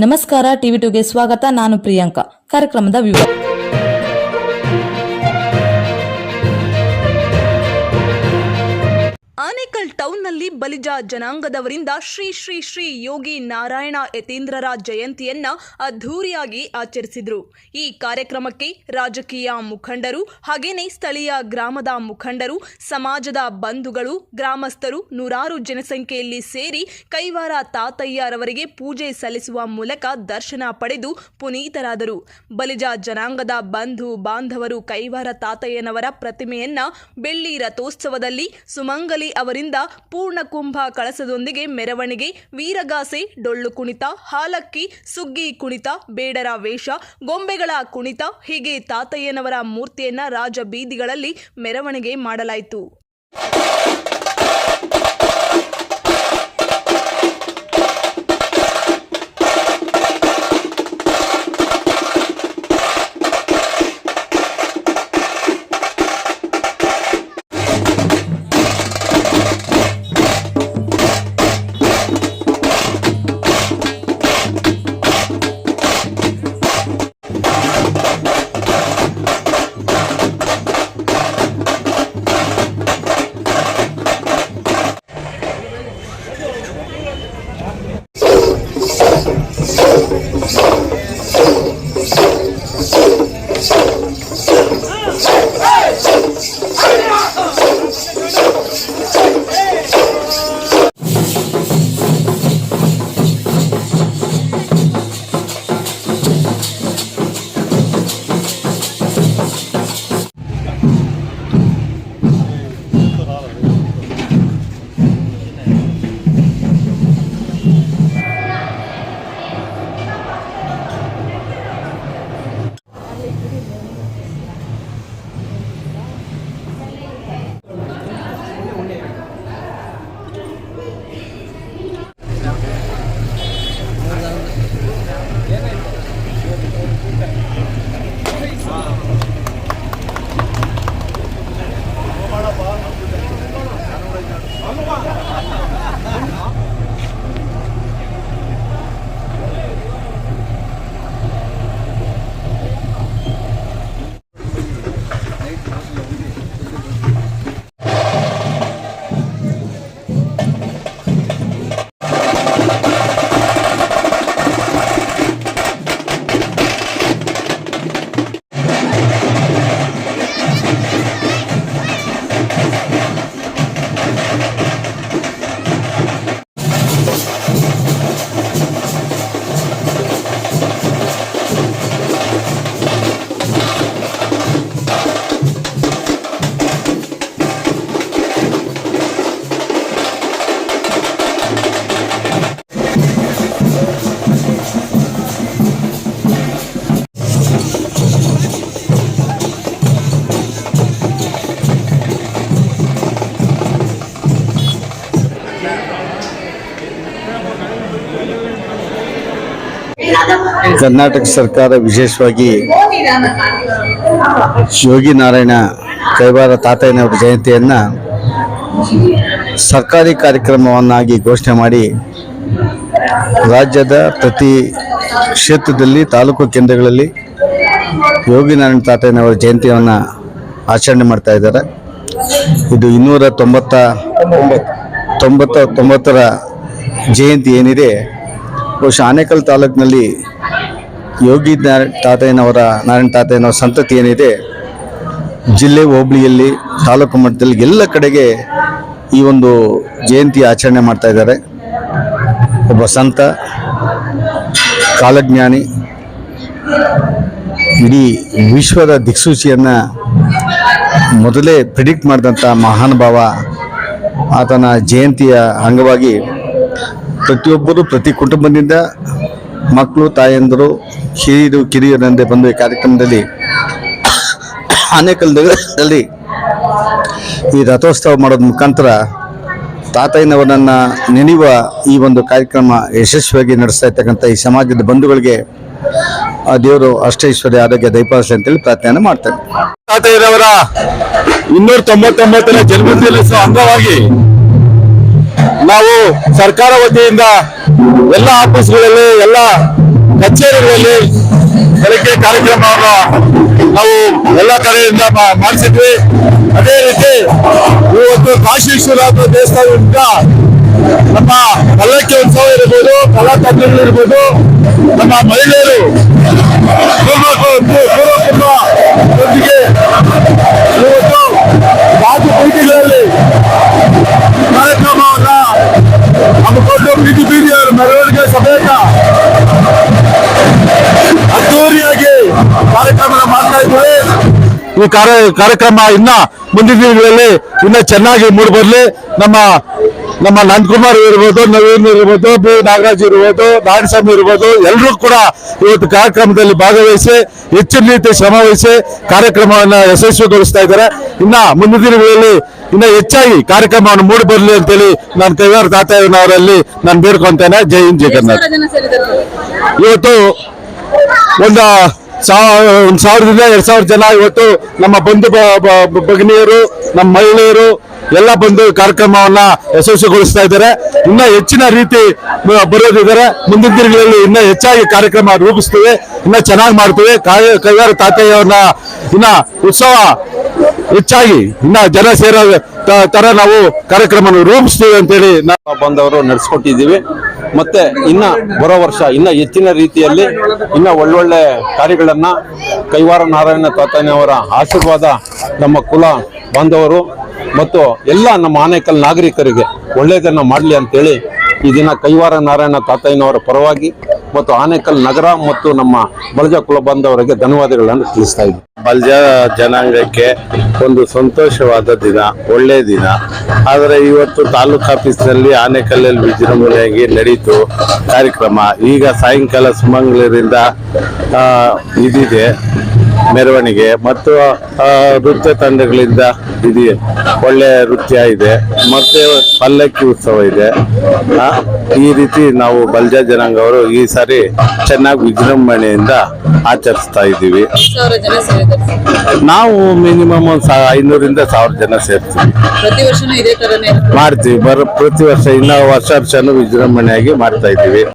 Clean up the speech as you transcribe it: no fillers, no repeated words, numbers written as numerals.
ನಮಸ್ಕಾರ ಟಿವಿ2ಗೆ ಸ್ವಾಗತ. ನಾನು ಪ್ರಿಯಾಂಕಾ. ಕಾರ್ಯಕ್ರಮದ ವಿವರ. ಆನೇಕಲ್ ಟೌನ್ನಲ್ಲಿ ಬಲಿಜ ಜನಾಂಗದವರಿಂದ ಶ್ರೀ ಶ್ರೀ ಶ್ರೀ ಯೋಗಿ ನಾರಾಯಣ ಯತೀಂದ್ರರ ಜಯಂತಿಯನ್ನ ಅದ್ಧೂರಿಯಾಗಿ ಆಚರಿಸಿದರು. ಈ ಕಾರ್ಯಕ್ರಮಕ್ಕೆ ರಾಜಕೀಯ ಮುಖಂಡರು ಹಾಗೇನೆ ಸ್ಥಳೀಯ ಗ್ರಾಮದ ಮುಖಂಡರು, ಸಮಾಜದ ಬಂಧುಗಳು, ಗ್ರಾಮಸ್ಥರು ನೂರಾರು ಜನಸಂಖ್ಯೆಯಲ್ಲಿ ಸೇರಿ ಕೈವಾರ ತಾತಯ್ಯರವರಿಗೆ ಪೂಜೆ ಸಲ್ಲಿಸುವ ಮೂಲಕ ದರ್ಶನ ಪಡೆದು ಪುನೀತರಾದರು. ಬಲಿಜ ಜನಾಂಗದ ಬಂಧು ಬಾಂಧವರು ಕೈವಾರ ತಾತಯ್ಯನವರ ಪ್ರತಿಮೆಯನ್ನ ಬೆಳ್ಳಿ ರಥೋತ್ಸವದಲ್ಲಿ ಸುಮಂಗಲಿ ಅವರಿಂದ ಪೂರ್ಣ ಕುಂಭ ಕಳಸದೊಂದಿಗೆ ಮೆರವಣಿಗೆ, ವೀರಗಾಸೆ, ಡೊಳ್ಳು ಕುಣಿತ, ಹಾಲಕ್ಕಿ, ಸುಗ್ಗಿ ಕುಣಿತ, ಬೇಡರ ವೇಷ, ಗೊಂಬೆಗಳ ಕುಣಿತ ಹೀಗೆ ತಾತಯ್ಯನವರ ಮೂರ್ತಿಯನ್ನ ರಾಜ ಬೀದಿಗಳಲ್ಲಿ ಮೆರವಣಿಗೆ ಮಾಡಲಾಯಿತು. ಕರ್ನಾಟಕ ಸರ್ಕಾರ ವಿಶೇಷವಾಗಿ ಯೋಗಿ ನಾರಾಯಣ ಕೈವಾರ ತಾತಯ್ಯನವರ ಜಯಂತಿಯನ್ನು ಸರ್ಕಾರಿ ಕಾರ್ಯಕ್ರಮವನ್ನಾಗಿ ಘೋಷಣೆ ಮಾಡಿ ರಾಜ್ಯದ ಪ್ರತಿ ಕ್ಷೇತ್ರದಲ್ಲಿ ತಾಲೂಕು ಕೇಂದ್ರಗಳಲ್ಲಿ ಯೋಗಿ ನಾರಾಯಣ ತಾತಯ್ಯನವರ ಜಯಂತಿಯನ್ನು ಆಚರಣೆ ಮಾಡ್ತಾ ಇದ್ದಾರೆ. ಇದು 299ರ ಜಯಂತಿ ಏನಿದೆ, ಬಹುಶಃ ಆನೇಕಲ್ ತಾಲೂಕಿನಲ್ಲಿ ಯೋಗಿ ನಾರಾಯಣ ತಾತಯ್ಯನವರ ಸಂತತಿ ಏನಿದೆ, ಜಿಲ್ಲೆ ಹೋಬಳಿಯಲ್ಲಿ ತಾಲೂಕು ಮಟ್ಟದಲ್ಲಿ ಎಲ್ಲ ಕಡೆಗೆ ಈ ಒಂದು ಜಯಂತಿ ಆಚರಣೆ ಮಾಡ್ತಾ ಇದ್ದಾರೆ. ಒಬ್ಬ ಸಂತ, ಕಾಲಜ್ಞಾನಿ, ಇಡೀ ವಿಶ್ವದ ದಿಕ್ಸೂಚಿಯನ್ನು ಮೊದಲೇ ಪ್ರಿಡಿಕ್ಟ್ ಮಾಡಿದಂಥ ಮಹಾನುಭಾವ. ಆತನ ಜಯಂತಿಯ ಅಂಗವಾಗಿ ಪ್ರತಿಯೊಬ್ಬರು, ಪ್ರತಿ ಕುಟುಂಬದಿಂದ ಮಕ್ಕಳು, ತಾಯಂದಿರು, ಹಿರಿಯರು, ಕಿರಿಯರಂತೆ ಬಂದು ಈ ಕಾರ್ಯಕ್ರಮದಲ್ಲಿ ಆನೇಕಲ್ದಲ್ಲಿ ಈ ರಥೋತ್ಸವ ಮಾಡೋದ್ರ ಮುಖಾಂತರ ತಾತಯ್ಯನವರನ್ನು ನೆನೆಯುವ ಈ ಒಂದು ಕಾರ್ಯಕ್ರಮ ಯಶಸ್ವಿಯಾಗಿ ನಡೆಸ್ತಾ ಇರ್ತಕ್ಕಂಥ ಈ ಸಮಾಜದ ಬಂಧುಗಳಿಗೆ ದೇವರು ಅಷ್ಟೈಶ್ವರ್ಯ ಆರೋಗ್ಯ ದಯಪಾಲಿಸಲಿ ಅಂತೇಳಿ ಪ್ರಾರ್ಥನೆ ಮಾಡ್ತೇನೆ. ತಾತಯ್ಯನವರ 299ನೇ ಜನ್ಮದಿನೋತ್ಸವ ಅಂಗವಾಗಿ ನಾವು ಸರ್ಕಾರ ವತಿಯಿಂದ ಎಲ್ಲ ಆಫೀಸ್ಗಳಲ್ಲಿ ಎಲ್ಲ ಕಚೇರಿಗಳಲ್ಲಿ ಬೆಳಗ್ಗೆ ಕಾರ್ಯಕ್ರಮವನ್ನು ನಾವು ಎಲ್ಲ ಕಡೆಯಿಂದ ಮಾಡಿಸಿದ್ವಿ. ಅದೇ ರೀತಿ ಇವತ್ತು ಕಾಶೀಶ್ವರ ದೇವಸ್ಥಾನದಿಂದ ನಮ್ಮ ಪಲ್ಲಕ್ಕಿ ಉತ್ಸವ ಇರ್ಬೋದು, ಕಲಾ ತಂಡಗಳಿರ್ಬೋದು, ನಮ್ಮ ಮಹಿಳೆಯರು ಪೂರ್ವಕುಟುಂಬದೊಂದಿಗೆ ಇವತ್ತು ರಾಜ್ಯ ಬೀದಿಗಳಲ್ಲಿ ಕಾರ್ಯಕ್ರಮವನ್ನ ಹಮ್ಮಿಕೊಂಡು ಬೀದಿಯವರ ಮೆರವಣಿಗೆ ಸಮೇತ ಅದ್ದೂರಿಯಾಗಿ ಕಾರ್ಯಕ್ರಮ ಮಾಡ್ತಾ ಇದ್ದೇವೆ. ಈ ಕಾರ್ಯಕ್ರಮ ಇನ್ನ ಮುಂದಿನ ದಿನಗಳಲ್ಲಿ ಇನ್ನ ಚೆನ್ನಾಗಿ ಮೂಡಿ ಬರಲಿ. ನಮ್ಮ ನಂದಕುಮಾರ್ ಇರ್ಬೋದು, ನವೀನ್ ಇರ್ಬೋದು, ಬಿ ನಾಗರಾಜ್ ಇರ್ಬೋದು, ನಾರಾಯಣಸ್ವಾಮಿ ಇರ್ಬೋದು, ಎಲ್ಲರೂ ಕೂಡ ಇವತ್ತು ಕಾರ್ಯಕ್ರಮದಲ್ಲಿ ಭಾಗವಹಿಸಿ ಹೆಚ್ಚಿನ ರೀತಿ ಶ್ರಮ ವಹಿಸಿ ಕಾರ್ಯಕ್ರಮವನ್ನು ಯಶಸ್ವಿಗೊಳಿಸ್ತಾ ಇದ್ದಾರೆ. ಇನ್ನ ಮುಂದಿನ ದಿನಗಳಲ್ಲಿ ಇನ್ನ ಹೆಚ್ಚಾಗಿ ಕಾರ್ಯಕ್ರಮವನ್ನು ಮೂಡಿ ಬರಲಿ ಅಂತೇಳಿ ನಾನು ಕೈವಾರ ತಾತಯ್ಯನವರಲ್ಲಿ ನಾನು ಬೇಡ್ಕೊಂತೇನೆ. ಜೈ ಹಿಂದ್, ಜೈ ಕರ್ನಾಟಕ. ಇವತ್ತು ಒಂದು 1000ದಿಂದ 2000 ಜನ ಇವತ್ತು ನಮ್ಮ ಬಂಧು ಭಗಿನಿಯರು, ನಮ್ಮ ಮಹಿಳೆಯರು ಎಲ್ಲ ಬಂದು ಕಾರ್ಯಕ್ರಮವನ್ನ ಯಶಸ್ವಿಗೊಳಿಸ್ತಾ ಇದ್ದಾರೆ. ಇನ್ನ ಹೆಚ್ಚಿನ ರೀತಿ ಬರೋದಿದ್ದಾರೆ. ಮುಂದಿನ ದಿನಗಳಲ್ಲಿ ಇನ್ನ ಹೆಚ್ಚಾಗಿ ಕಾರ್ಯಕ್ರಮ ರೂಪಿಸ್ತೇವೆ, ಇನ್ನ ಚೆನ್ನಾಗಿ ಮಾಡ್ತೇವೆ. ಕೈವಾರ ತಾತಯ್ಯವ್ರನ್ನ ಇನ್ನ ಉತ್ಸವ ಹೆಚ್ಚಾಗಿ ಇನ್ನ ಜನ ಸೇರೋ ತರ ನಾವು ಕಾರ್ಯಕ್ರಮ ರೂಪಿಸ್ತೀವಿ ಅಂತೇಳಿ ಬಂದವರು ನಡೆಸ್ಕೊಟ್ಟಿದ್ದೀವಿ. ಮತ್ತೆ ಇನ್ನ ಬರೋ ವರ್ಷ ಇನ್ನ ಹೆಚ್ಚಿನ ರೀತಿಯಲ್ಲಿ ಇನ್ನ ಒಳ್ಳೊಳ್ಳೆ ಕಾರ್ಯಗಳನ್ನ ಕೈವಾರ ನಾರಾಯಣ ತಾತಯ್ಯನವರ ಆಶೀರ್ವಾದ ನಮ್ಮ ಕುಲ ಬಾಂಧವರು ಮತ್ತು ಎಲ್ಲ ನಮ್ಮ ಆನೇಕಲ್ ನಾಗರಿಕರಿಗೆ ಒಳ್ಳೆಯದನ್ನ ಮಾಡಲಿ ಅಂತೇಳಿ ಈ ದಿನ ಕೈವಾರ ನಾರಾಯಣ ತಾತಯ್ಯನವರ ಪರವಾಗಿ ಮತ್ತು ಆನೇಕಲ್ ನಗರ ಮತ್ತು ನಮ್ಮ ಬಲಜ ಕುಲ ಬಾಂಧವರಿಗೆ ಧನ್ಯವಾದಗಳನ್ನು ತಿಳಿಸ್ತಾ ಇದ್ದೀನಿ. ಬಲ್ಜ ಜನಾಂಗಕ್ಕೆ ಒಂದು ಸಂತೋಷವಾದ ದಿನ, ಒಳ್ಳೆಯ ದಿನ. ಆದರೆ ಇವತ್ತು ತಾಲೂಕು ಆಫೀಸ್ನಲ್ಲಿ ಆನೇಕಲ್ಲಲ್ಲಿ ವಿಜೃಂಭಣೆಯಾಗಿ ನಡೀತು ಕಾರ್ಯಕ್ರಮ. ಈಗ ಸಾಯಂಕಾಲ ಸುಮಂಗಳೂರಿಂದ ಇದಿದೆ ಮೆರವಣಿಗೆ ಮತ್ತು ನೃತ್ಯ ತಂಡಗಳಿಂದ ಇದೆ, ಒಳ್ಳೆಯ ನೃತ್ಯ ಇದೆ, ಮತ್ತೆ ಪಲ್ಲಕ್ಕಿ ಉತ್ಸವ ಇದೆ. ಈ ರೀತಿ ನಾವು ಬಲ್ಜ ಜನಾಂಗ ಅವರು ಈ ಸಾರಿ ಚೆನ್ನಾಗಿ ವಿಜೃಂಭಣೆಯಿಂದ ಆಚರಿಸ್ತಾ ಇದ್ದೀವಿ. ನಾವು ಮಿನಿಮಮ್ 500ರಿಂದ 1000 ಜನ ಸೇರ್ತೀವಿ, ಮಾಡ್ತೀವಿ. ಪ್ರತಿ ವರ್ಷ ಇನ್ನ ವರ್ಷಾನು ವಿಜೃಂಭಣೆಯಾಗಿ ಮಾಡ್ತಾ ಇದ್ದೀವಿ.